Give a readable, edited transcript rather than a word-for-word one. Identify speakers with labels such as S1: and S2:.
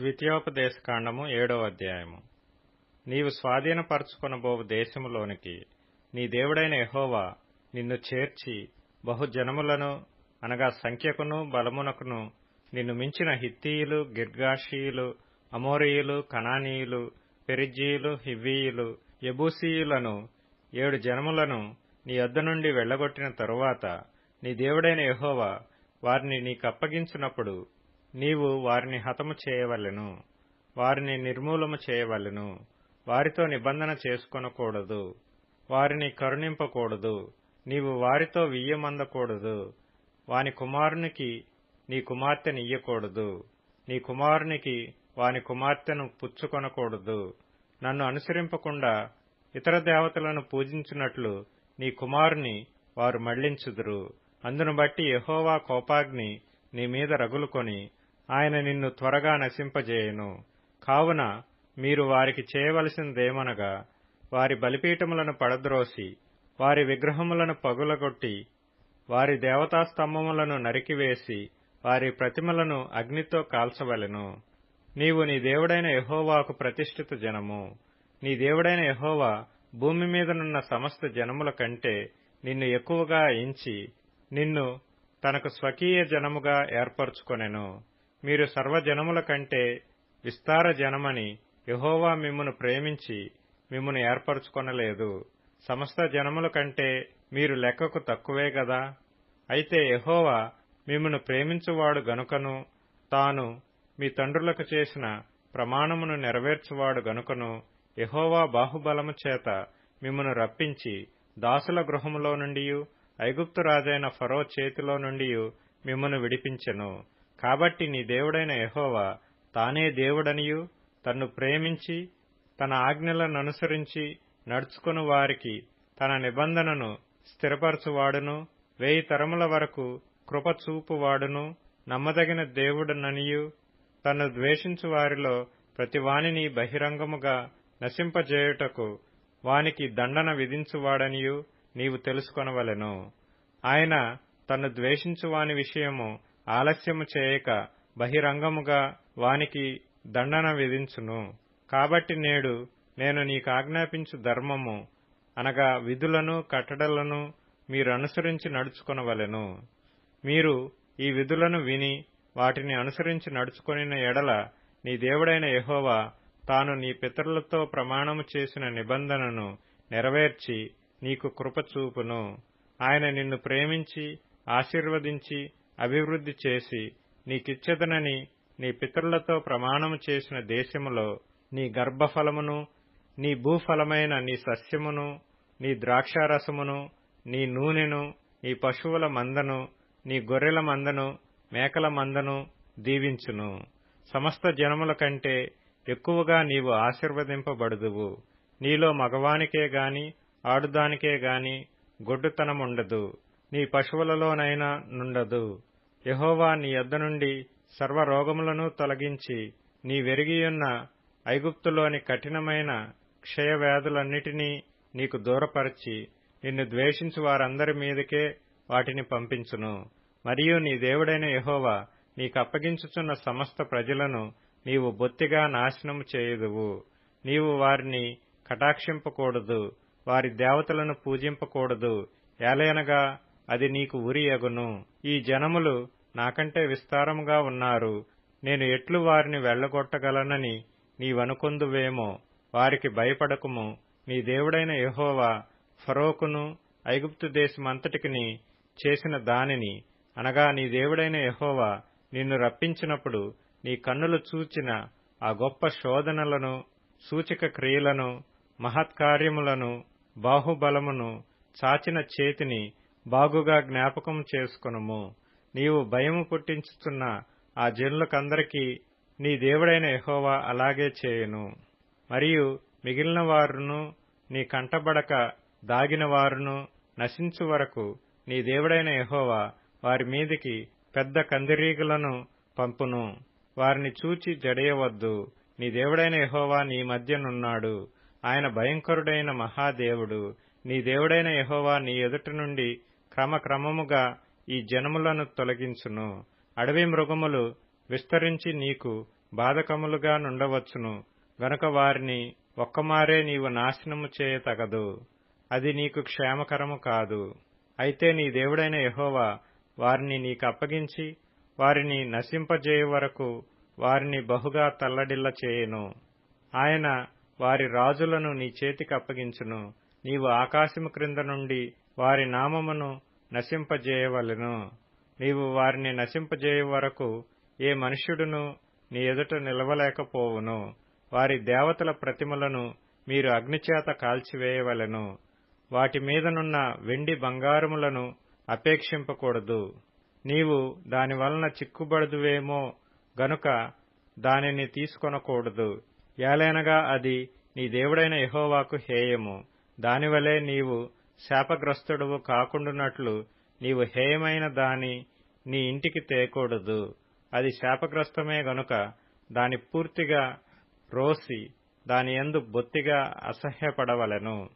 S1: ద్వితీయోపదేశకాండము 7వ అధ్యాయము. నీవు స్వాధీనపరచుకొనబోవు దేశములోనికి నీ దేవుడైన యెహోవా నిన్ను చేర్చి బహుజనములను అనగా సంఖ్యకును బలమునకును నిన్ను మించిన హిత్తీయులు, గిర్గాషీయులు, అమోరీయులు, కనానీయులు, పెరిజ్జీయులు, హివ్వీయులు, యెబూసీయులను 7 జనములను నీ యొద్ద నుండి వెళ్లగొట్టిన తరువాత నీ దేవుడైన యెహోవా వారిని నీకప్పగించినప్పుడు నీవు వారిని హతము చేయవలెను, వారిని నిర్మూలము చేయవలెను. వారితో నిబంధన చేసుకొనకూడదు, వారిని కరుణింపకూడదు. నీవు వారితో వియ్యమందకూడదు. వాని కుమారునికి నీ కుమార్తెనియ్యకూడదు, నీ కుమారునికి వాని కుమార్తెను పుచ్చుకొనకూడదు. నన్ను అనుసరింపకుండా ఇతర దేవతలను పూజించినట్లు నీ కుమారుని వారు మళ్లించుదురు. అందును బట్టి యెహోవా కోపాగ్ని నీ మీద రగులుకొని ఆయన నిన్ను త్వరగా నశింపజేయును. కావున మీరు వారికి చేయవలసినదేమనగా, వారి బలిపీఠములను పడద్రోసి వారి విగ్రహములను పగులగొట్టి వారి దేవతాస్తంభములను నరికివేసి వారి ప్రతిమలను అగ్నితో కాల్చవలెను. నీవు నీ దేవుడైన యెహోవాకు ప్రతిష్ఠిత జనము. నీ దేవుడైన యెహోవా భూమి మీదనున్న సమస్త జనముల కంటే నిన్ను ఎక్కువగా ఎంచి నిన్ను తనకు స్వకీయ జనముగా ఏర్పరచుకొనెను. మీరు సర్వజనముల కంటే విస్తార జనమని యెహోవా మిమ్మును ప్రేమించి మిమ్మును ఏర్పరచుకొనలేదు. సమస్త జనముల కంటే మీరు లెక్కకు తక్కువే గదా. అయితే యెహోవా మిమ్మును ప్రేమించువాడు గనుకను, తాను మీ తండ్రులకు చేసిన ప్రమాణమును నెరవేర్చువాడు గనుకను యెహోవా బాహుబలము చేత మిమ్మును రప్పించి దాసుల గృహములో నుండియు ఐగుప్తు రాజైన ఫరో చేతిలో నుండియు మిమ్మును విడిపించెను. కాబట్టి నీ దేవుడైన యెహోవా తానే దేవుడనియు, తన్ను ప్రేమించి తన ఆజ్ఞలననుసరించి నడుచుకుని వారికి తన నిబంధనను స్థిరపరచువాడును, 1000 తరముల వరకు కృప చూపువాడును, నమ్మదగిన దేవుడననియు, తన్ను ద్వేషించు వారిలో ప్రతివానిని బహిరంగముగా నశింపజేయుటకు వానికి దండన విధించువాడనియు నీవు తెలుసుకొనవలెను. ఆయన తన్ను ద్వేషించువాని విషయము ఆలస్యము చేయక బహిరంగముగా వానికి దండన విధించును. కాబట్టి నేడు నేను నీకాజ్ఞాపించు ధర్మము అనగా విధులను కట్టడలను మీరనుసరించి నడుచుకొనవలెను. మీరు ఈ విధులను విని వాటిని అనుసరించి నడుచుకొనిన ఎడల నీ దేవుడైన యెహోవా తాను నీ పితరులతో ప్రమాణము చేసిన నిబంధనను నెరవేర్చి నీకు కృప చూపును. ఆయన నిన్ను ప్రేమించి ఆశీర్వదించి అభివృద్ధి చేసి నీకిచ్చెదనని నీ పితరులతో ప్రమాణము చేసిన దేశములో నీ గర్భఫలమును, నీ భూఫలమైన నీ సస్యమును, నీ ద్రాక్షారసమును, నీ నూనెను, నీ పశువుల మందను, నీ గొర్రెల మందను, మేకల మందను దీవించును. సమస్త జనముల కంటే ఎక్కువగా నీవు ఆశీర్వదింపబడుదువు. నీలో మగవానికే గాని ఆడుదానికే గాని గొడ్డుతనముండదు, నీ పశువులలోనైనా నుండదు. యెహోవా నీ యొద్ద నుండి సర్వరోగములను తొలగించి నీ వెరిగియున్న ఐగుప్తులోని కఠినమైన క్షయవ్యాధులన్నిటినీ నీకు దూరపరచి నిన్ను ద్వేషించు వారందరి మీదకే వాటిని పంపించును. మరియు నీ దేవుడైన యెహోవా నీకప్పగించుచున్న సమస్త ప్రజలను నీవు బొత్తిగా నాశనము చేయుదువు. నీవు వారిని కటాక్షింపకూడదు, వారి దేవతలను పూజింపకూడదు, ఏలయనగా అది నీకు ఉరి అగును. ఈ జనములు నాకంటే విస్తారముగా ఉన్నారు, నేను ఎట్లు వారిని వెళ్లగొట్టగలనని నీవనుకొందువేమో. వారికి భయపడకుము. నీ దేవుడైన యెహోవా ఫరోకును ఐగుప్తు దేశమంతటికిని చేసిన దానిని అనగా నీ దేవుడైన యెహోవా నిన్ను రప్పించినప్పుడు నీ కన్నులు చూచిన ఆ గొప్ప శోధనలను, సూచక క్రియలను, మహత్కార్యములను, బాహుబలమును, చాచిన చేతిని బాగుగా జ్ఞాపకం చేసుకొనుము. నీవు భయము పుట్టించుచున్న ఆ జనులకందరికీ నీ దేవుడైన యెహోవా అలాగే చేయును. మరియు మిగిలిన వారును నీ కంటబడక దాగిన వారును నశించు వరకు నీ దేవుడైన యెహోవా వారి మీదికి పెద్ద కందిరీగలను పంపును. వారిని చూచి జడియవద్దు. నీ దేవుడైన యెహోవా నీ మధ్యనున్నాడు. ఆయన భయంకరుడైన మహాదేవుడు. నీ దేవుడైన యెహోవా నీ ఎదుట నుండి క్రమక్రమముగా ఈ జనములను తొలగించును. అడవి మృగములు విస్తరించి నీకు బాధకములుగా నుండవచ్చును గనుక వారిని ఒక్కమారే నీవు నాశనము చేయతగదు. అది నీకు క్షేమకరము కాదు. అయితే నీ దేవుడైన యెహోవా వారిని నీకప్పగించి వారిని నశింపజేయు వరకు వారిని బహుగా తల్లడిల్ల చేయును. ఆయన వారి రాజులను నీ చేతికప్పగించును. నీవు ఆకాశము క్రింద నుండి వారి నామమును నశింపజేయవలెను. నీవు వారిని నశింపజేయు వరకు ఏ మనుష్యుడును నీ ఎదుట నిలవలేకపోవును. వారి దేవతల ప్రతిమలను మీరు అగ్నిచేత కాల్చివేయవలెను. వాటి మీదనున్న వెండి బంగారములను అపేక్షింపకూడదు. నీవు దానివలన చిక్కుబడుదువేమో గనుక దానిని తీసుకొనకూడదు. ఏలైనగా అది నీ దేవుడైన యెహోవాకు హేయము. దానివలే నీవు శాపగ్రస్తుడవు కాకుండునట్లు నీవు హేయమైన దాని నీ ఇంటికి తేకూడదు. అది శాపగ్రస్తమే గనుక దాని పూర్తిగా రోసి దానియందు బొత్తిగా అసహ్యపడవలెను.